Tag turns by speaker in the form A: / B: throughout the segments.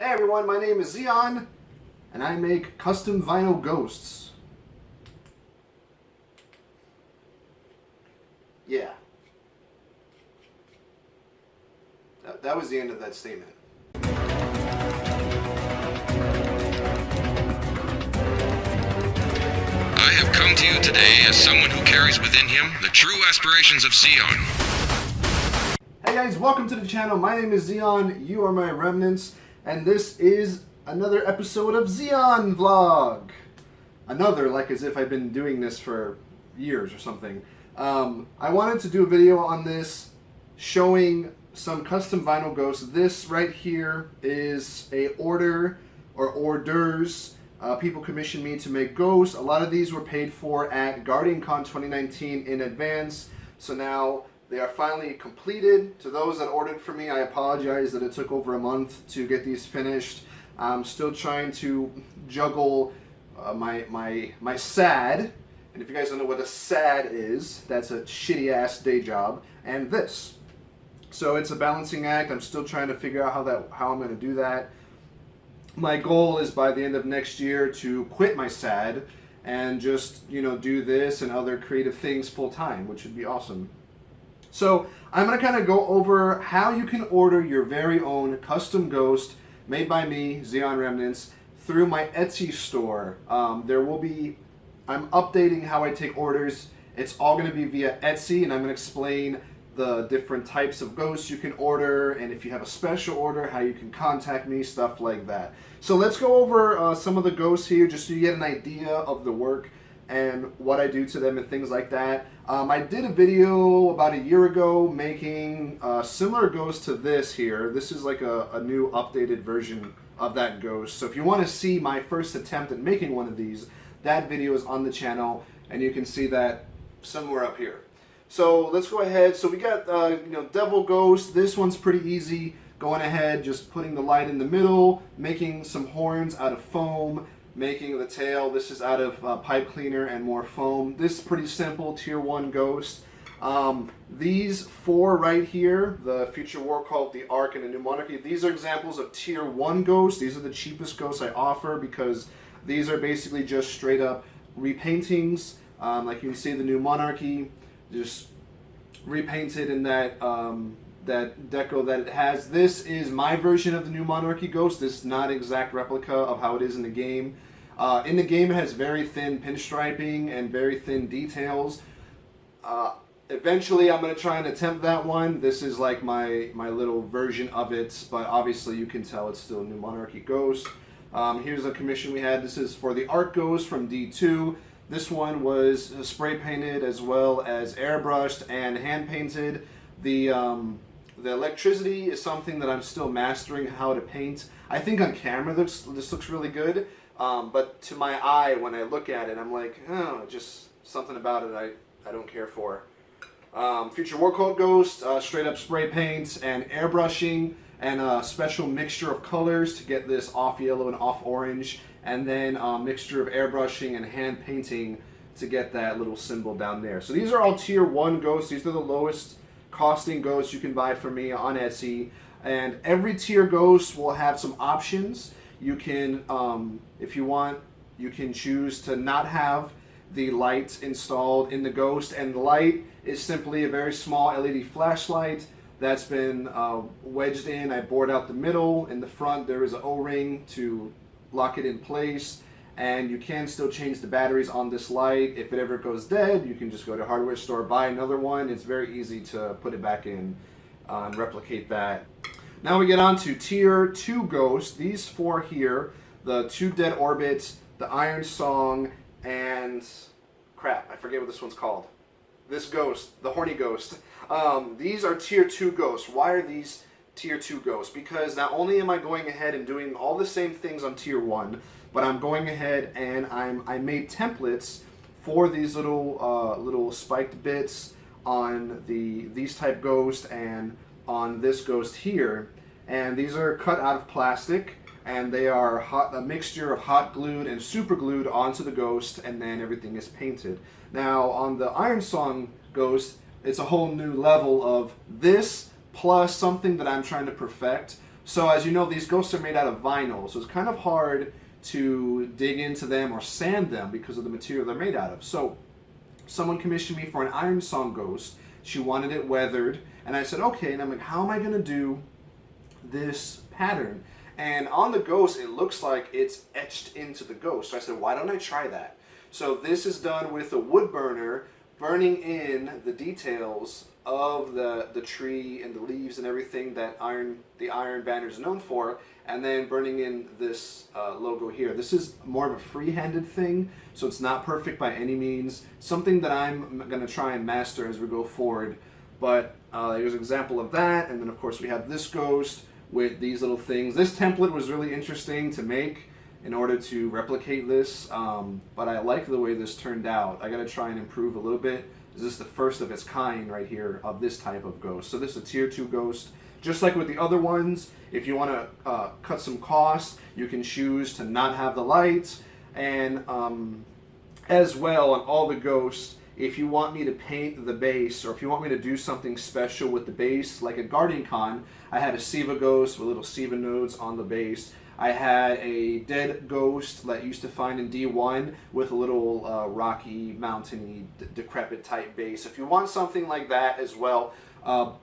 A: Hey everyone, my name is Zeon, and I make custom vinyl ghosts. Yeah. That was the end of that statement.
B: I have come to you today as someone who carries within him the true aspirations of Zeon.
A: Hey guys, welcome to the channel. My name is Zeon, you are my remnants, and this is another episode of Zeon Vlog. Another, like as if I've been doing this for years or something. I wanted to do a video on this showing some custom vinyl ghosts. This right here is a order or orders. People commissioned me to make ghosts. A lot of these were paid for at GuardianCon 2019 in advance. So now they are finally completed. To those that ordered for me, I apologize that it took over a month to get these finished. I'm still trying to juggle my SAD. And if you guys don't know what a SAD is, that's a shitty ass day job. And this. So it's a balancing act. I'm still trying to figure out how I'm going to do that. My goal is by the end of next year to quit my SAD and just, do this and other creative things full time, which would be awesome. So I'm going to kind of go over how you can order your very own custom ghost made by me, Zeonremnants, through my Etsy store. I'm updating how I take orders. It's all going to be via Etsy, and I'm going to explain the different types of ghosts you can order, and if you have a special order, how you can contact me, stuff like that. So let's go over some of the ghosts here, just so you get an idea of the work and what I do to them and things like that. I did a video about a year ago making a similar ghost to this here. This is like a new updated version of that ghost. So if you want to see my first attempt at making one of these, that video is on the channel, and you can see that somewhere up here. So let's go ahead. So we got, Devil Ghost. This one's pretty easy. Going ahead, just putting the light in the middle, making some horns out of foam, making the tail. This is out of pipe cleaner and more foam. This is pretty simple, tier 1 ghost. These four right here, the Future War Cult, the Ark, and the New Monarchy, these are examples of tier 1 ghosts. These are the cheapest ghosts I offer because these are basically just straight up repaintings. Like you can see the New Monarchy, just repainted in that that deco that it has. This is my version of the New Monarchy ghost. This is not an exact replica of how it is in the game. In the game, it has very thin pinstriping and very thin details. Eventually, I'm going to try and attempt that one. This is like my little version of it, but obviously you can tell it's still a New Monarchy ghost. Here's a commission we had. This is for the Ark Ghost from D2. This one was spray painted as well as airbrushed and hand painted. The electricity is something that I'm still mastering how to paint. I think on camera this looks really good, but to my eye when I look at it, I'm like, oh, just something about it I don't care for. Future War Cult Ghost, straight up spray paints and airbrushing and a special mixture of colors to get this off yellow and off orange. And then a mixture of airbrushing and hand painting to get that little symbol down there. So these are all tier 1 ghosts. These are the lowest costing ghosts you can buy from me on Etsy. And every tier ghost will have some options. You can, if you want, you can choose to not have the light installed in the ghost. And the light is simply a very small LED flashlight that's been wedged in. I bored out the middle. In the front there is an O-ring to lock it in place, and you can still change the batteries on this light. If it ever goes dead, you can just go to a hardware store, buy another one. It's very easy to put it back in and replicate that. Now we get on to tier 2 ghosts. These four here, the 2 Dead Orbits, the Iron Song, and crap, I forget what this one's called. This ghost, the Horny Ghost. These are tier 2 ghosts. Why are these tier 2 ghosts? Because not only am I going ahead and doing all the same things on tier 1, but I'm going ahead and I made templates for these little spiked bits on these type ghosts and on this ghost here. And these are cut out of plastic, and they are a mixture of hot glued and super glued onto the ghost, and then everything is painted. Now on the Iron Song ghost, it's a whole new level of this plus something that I'm trying to perfect. So as you know, these ghosts are made out of vinyl, so it's kind of hard to dig into them or sand them because of the material they're made out of. So someone commissioned me for an Iron Song ghost. She wanted it weathered, and I said, okay, and I'm like, how am I going to do this pattern? And on the ghost, it looks like it's etched into the ghost. So I said, why don't I try that? So this is done with a wood burner, burning in the details of the tree and the leaves and everything that the Iron Banner is known for, and then burning in this logo here. This is more of a free-handed thing, so it's not perfect by any means. Something that I'm going to try and master as we go forward. But here's an example of that, and then of course we have this ghost with these little things. This template was really interesting to make in order to replicate this, but I like the way this turned out. I got to try and improve a little bit. This is the first of its kind right here of this type of ghost. So this is a tier 2 ghost. Just like with the other ones, if you want to cut some cost, you can choose to not have the lights. And as well, on all the ghosts, if you want me to paint the base, or if you want me to do something special with the base, like at Guardian Con, I had a Siva ghost with little Siva nodes on the base. I had a dead ghost that you used to find in D1 with a little rocky, mountainy, decrepit type base. If you want something like that as well,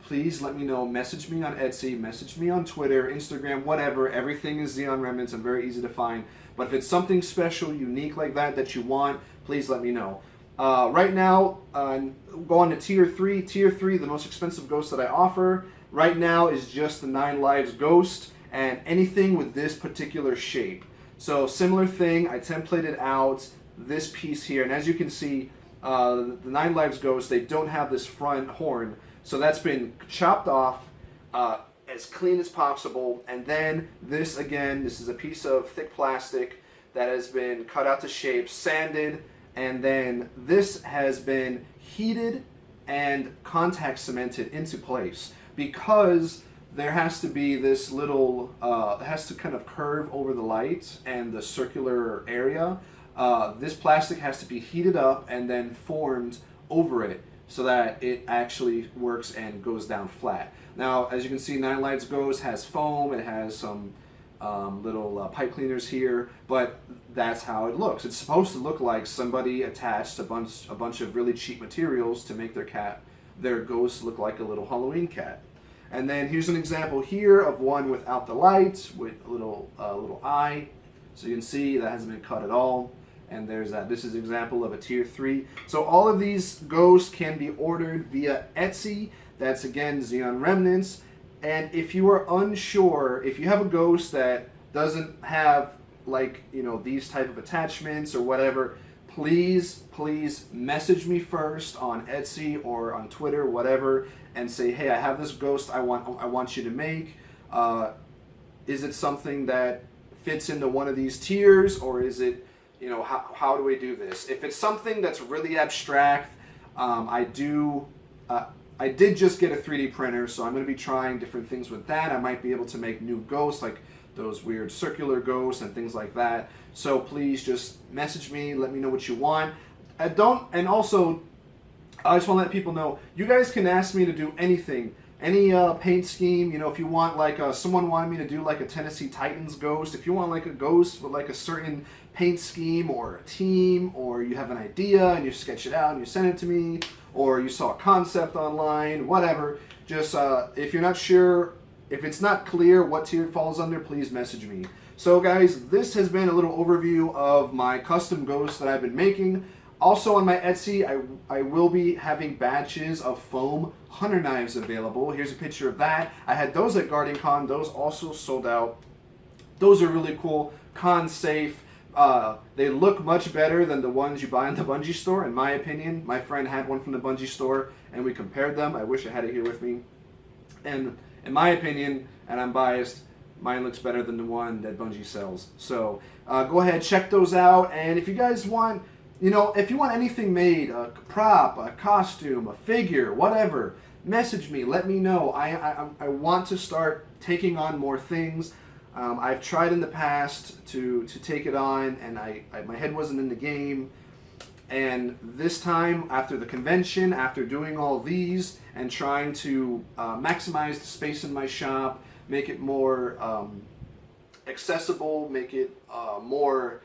A: please let me know. Message me on Etsy, message me on Twitter, Instagram, whatever. Everything is Zeonremnants. I'm very easy to find. But if it's something special, unique like that you want, please let me know. Right now, go on to Tier 3. Tier 3, the most expensive ghost that I offer right now is just the 9 Lives Ghost, and anything with this particular shape. So similar thing, I templated out this piece here, and as you can see, the 9 Lives Ghost, they don't have this front horn, so that's been chopped off as clean as possible. And then this, again, this is a piece of thick plastic that has been cut out to shape, sanded, and then this has been heated and contact cemented into place, because there has to be this little, it has to kind of curve over the light and the circular area. This plastic has to be heated up and then formed over it so that it actually works and goes down flat. Now, as you can see, 9 Lives Ghost has foam, it has some little pipe cleaners here, but that's how it looks. It's supposed to look like somebody attached a bunch of really cheap materials to make their ghost look like a little Halloween cat. And then here's an example here of one without the lights, with a little eye. So you can see that hasn't been cut at all. And there's that. This is an example of a tier 3. So all of these ghosts can be ordered via Etsy. That's again Zeonremnants. And if you are unsure, if you have a ghost that doesn't have, like, you know, these type of attachments or whatever, please message me first on Etsy or on Twitter, whatever, and say, hey, I have this ghost I want you to make. Is it something that fits into one of these tiers, or is it, you know, how do we do this? If it's something that's really abstract, I did just get a 3D printer, so I'm going to be trying different things with that. I might be able to make new ghosts, like those weird circular ghosts and things like that. So please just message me, let me know what you want. And also, I just want to let people know, you guys can ask me to do anything, any paint scheme. You know, if you want, like, someone wanted me to do like a Tennessee Titans ghost, if you want like a ghost with like a certain paint scheme or a team, or you have an idea and you sketch it out and you send it to me, or you saw a concept online, whatever, just if you're not sure, if it's not clear what tier it falls under, please message me. So guys, this has been a little overview of my custom ghosts that I've been making. Also on my Etsy, I will be having batches of foam hunter knives available. Here's a picture of that. I had those at Guardian Con. Those also sold out. Those are really cool, con safe. They look much better than the ones you buy in the Bungie store, in my opinion. My friend had one from the Bungie store, and we compared them. I wish I had it here with me. And in my opinion, and I'm biased, mine looks better than the one that Bungie sells. So go ahead, check those out. And if you guys want, you know, if you want anything made, a prop, a costume, a figure, whatever, message me. Let me know. I want to start taking on more things. I've tried in the past to take it on, and my head wasn't in the game. And this time, after the convention, after doing all these and trying to maximize the space in my shop, make it more accessible, make it more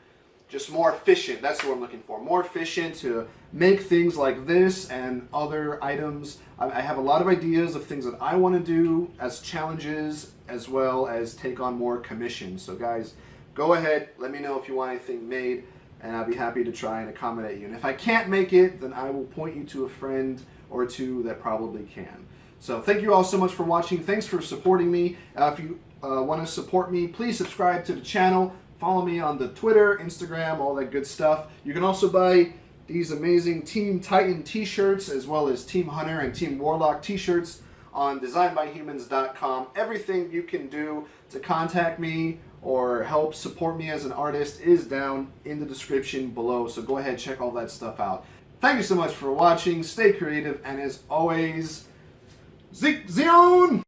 A: efficient. That's what I'm looking for. More efficient to make things like this and other items. I have a lot of ideas of things that I want to do as challenges, as well as take on more commissions. So guys, go ahead, let me know if you want anything made, and I'll be happy to try and accommodate you. And if I can't make it, then I will point you to a friend or two that probably can. So thank you all so much for watching. Thanks for supporting me. If you want to support me, please subscribe to the channel. Follow me on the Twitter, Instagram, all that good stuff. You can also buy these amazing Team Titan t-shirts, as well as Team Hunter and Team Warlock t-shirts on designbyhumans.com. Everything you can do to contact me or help support me as an artist is down in the description below. So go ahead, check all that stuff out. Thank you so much for watching. Stay creative, and as always, Zeon!